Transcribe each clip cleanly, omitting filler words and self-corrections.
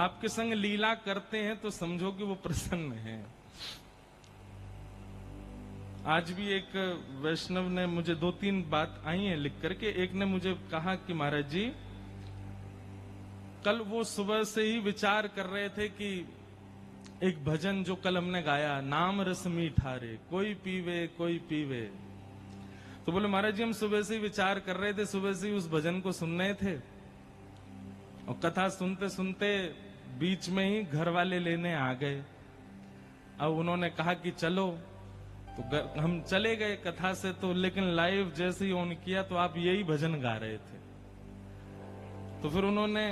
आपके संग लीला करते हैं तो समझो कि वो प्रसन्न है। आज भी एक वैष्णव ने मुझे 2-3 बात आई हैं लिख करके। एक ने मुझे कहा कि महाराज जी, कल वो सुबह से ही विचार कर रहे थे कि एक भजन जो कल हमने गाया, नाम रस मीठा रे कोई पीवे कोई पीवे। तो बोले महाराज जी, हम सुबह से ही विचार कर रहे थे, सुबह से ही उस भजन को सुन रहे थे और कथा सुनते सुनते बीच में ही घर वाले लेने आ गए। अब उन्होंने कहा कि चलो, तो हम चले गए कथा से। तो लेकिन लाइव जैसे ही ऑन किया तो आप यही भजन गा रहे थे। तो फिर उन्होंने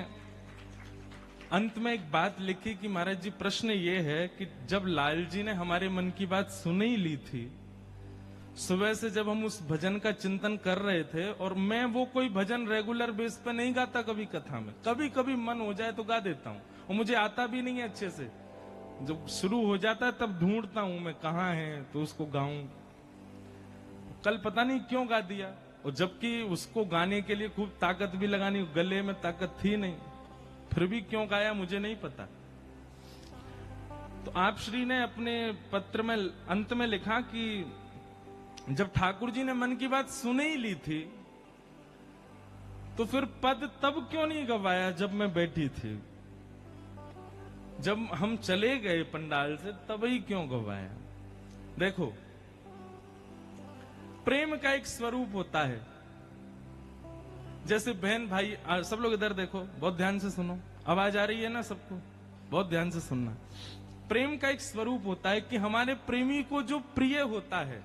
अंत में एक बात लिखी कि महाराज जी, प्रश्न ये है कि जब लाल जी ने हमारे मन की बात सुन ही ली थी, सुबह से जब हम उस भजन का चिंतन कर रहे थे, और मैं वो कोई भजन रेगुलर बेस पे नहीं गाता, कभी कथा में कभी कभी मन हो जाए तो गा देता हूं, और मुझे आता भी नहीं है अच्छे से। जब शुरू हो जाता है तब ढूंढता हूं मैं कहां है तो उसको गाऊं। कल पता नहीं क्यों गा दिया, और जबकि उसको गाने के लिए खूब ताकत भी लगानी, गले में ताकत थी नहीं, फिर भी क्यों गाया मुझे नहीं पता। तो आप श्री ने अपने पत्र में अंत में लिखा कि जब ठाकुर जी ने मन की बात सुन ही ली थी तो फिर पद तब क्यों नहीं गवाया जब मैं बैठी थी, जब हम चले गए पंडाल से तब ही क्यों गवाया। देखो, प्रेम का एक स्वरूप होता है। जैसे बहन भाई, सब लोग इधर देखो, बहुत ध्यान से सुनो, आवाज आ रही है ना सबको, बहुत ध्यान से सुनना। प्रेम का एक स्वरूप होता है कि हमारे प्रेमी को जो प्रिय होता है,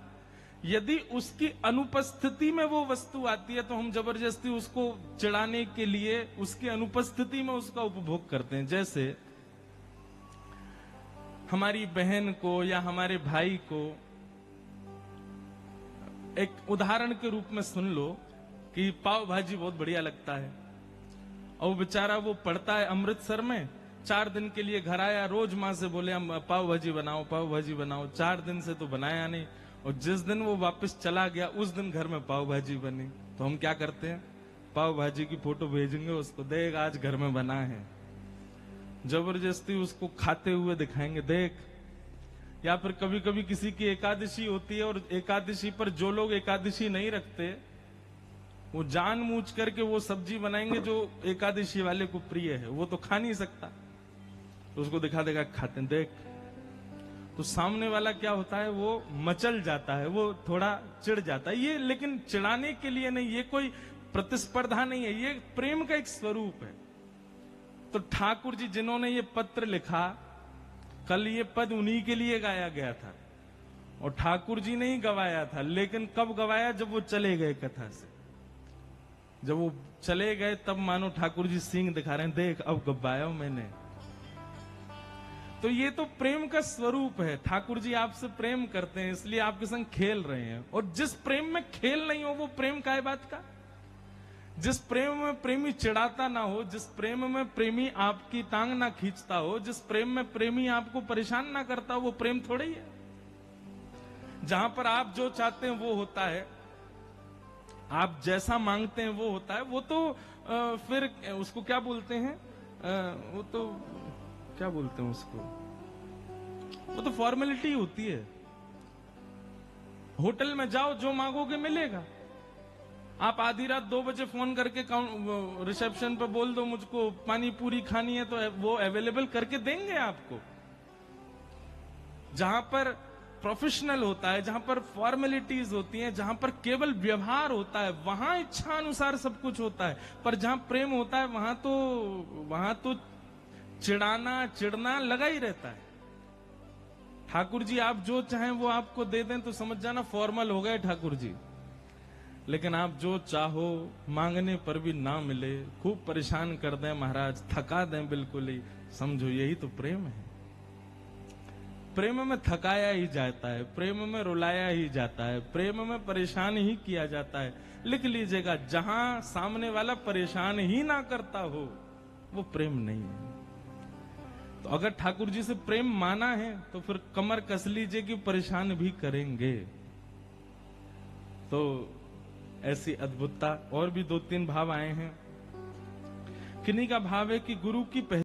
यदि उसकी अनुपस्थिति में वो वस्तु आती है तो हम जबरदस्ती उसको चिढ़ाने के लिए उसकी अनुपस्थिति में उसका उपभोग करते हैं। जैसे हमारी बहन को या हमारे भाई को, एक उदाहरण के रूप में सुन लो कि पाव भाजी बहुत बढ़िया लगता है, और वो बेचारा वो पढ़ता है अमृतसर में, 4 दिन के लिए घर आया, रोज माँ से बोले हम पाव भाजी बनाओ पाव भाजी बनाओ, 4 दिन से तो बनाया नहीं, और जिस दिन वो वापस चला गया उस दिन घर में पाव भाजी बनी। तो हम क्या करते हैं, पाव भाजी की फोटो भेजेंगे उसको, देख आज घर में बना है, जबरदस्ती उसको खाते हुए दिखाएंगे, देख। या फिर कभी कभी किसी की एकादशी होती है, और एकादशी पर जो लोग एकादशी नहीं रखते वो जानबूझ करके वो सब्जी बनाएंगे जो एकादशी वाले को प्रिय है, वो तो खा नहीं सकता, तो उसको दिखा देगा खाते हैं, देख। तो सामने वाला क्या होता है, वो मचल जाता है, वो थोड़ा चिढ़ जाता है। ये लेकिन चिढ़ाने के लिए नहीं, ये कोई प्रतिस्पर्धा नहीं है, ये प्रेम का एक स्वरूप है। तो ठाकुर जी जिन्होंने ये पत्र लिखा, कल ये पद उन्हीं के लिए गाया गया था, और ठाकुर जी ने ही गवाया था। लेकिन कब गवाया, जब वो चले गए कथा से। जब वो चले गए तब मानो ठाकुर जी सींग दिखा रहे हैं, देख अब गवाया मैंने। तो ये तो प्रेम का स्वरूप है। ठाकुर जी आपसे प्रेम करते हैं, इसलिए आपके संग खेल रहे हैं। और जिस प्रेम में खेल नहीं हो वो प्रेम का है बात का। जिस प्रेम में प्रेमी चिढ़ाता ना हो, जिस प्रेम में प्रेमी आपकी टांग ना खींचता हो, जिस प्रेम में प्रेमी आपको परेशान ना करता हो, वो प्रेम थोड़ा ही है। जहां पर आप जो चाहते हैं वो होता है, आप जैसा मांगते हैं वो होता है, वो तो फिर उसको क्या बोलते हैं, वो तो क्या बोलते हैं उसको, वो तो फॉर्मेलिटी होती है। होटल में जाओ, जो मांगोगे मिलेगा। आप आधी रात 2 बजे फोन करके रिसेप्शन पे बोल दो मुझको पानी पूरी खानी है, तो वो अवेलेबल करके देंगे आपको। जहां पर प्रोफेशनल होता है, जहां पर फॉर्मेलिटीज होती हैं, जहां पर केवल व्यवहार होता है, वहां इच्छा अनुसार सब कुछ होता है। पर जहां प्रेम होता है वहां तो चिढ़ाना चिढ़ना लगा ही रहता है। ठाकुर जी आप जो चाहें वो आपको दे दें तो समझ जाना फॉर्मल हो गए ठाकुर जी। लेकिन आप जो चाहो मांगने पर भी ना मिले, खूब परेशान कर दें महाराज, थका दें बिल्कुल ही, समझो यही तो प्रेम है। प्रेम में थकाया ही जाता है, प्रेम में रुलाया ही जाता है, प्रेम में परेशान ही किया जाता है। लिख लीजिएगा, जहां सामने वाला परेशान ही ना करता हो वो प्रेम नहीं है। तो अगर ठाकुर जी से प्रेम माना है तो फिर कमर कस लीजिए कि परेशान भी करेंगे। तो ऐसी अद्भुतता। और भी 2-3 भाव आए हैं। किन्हीं का भाव है कि गुरु की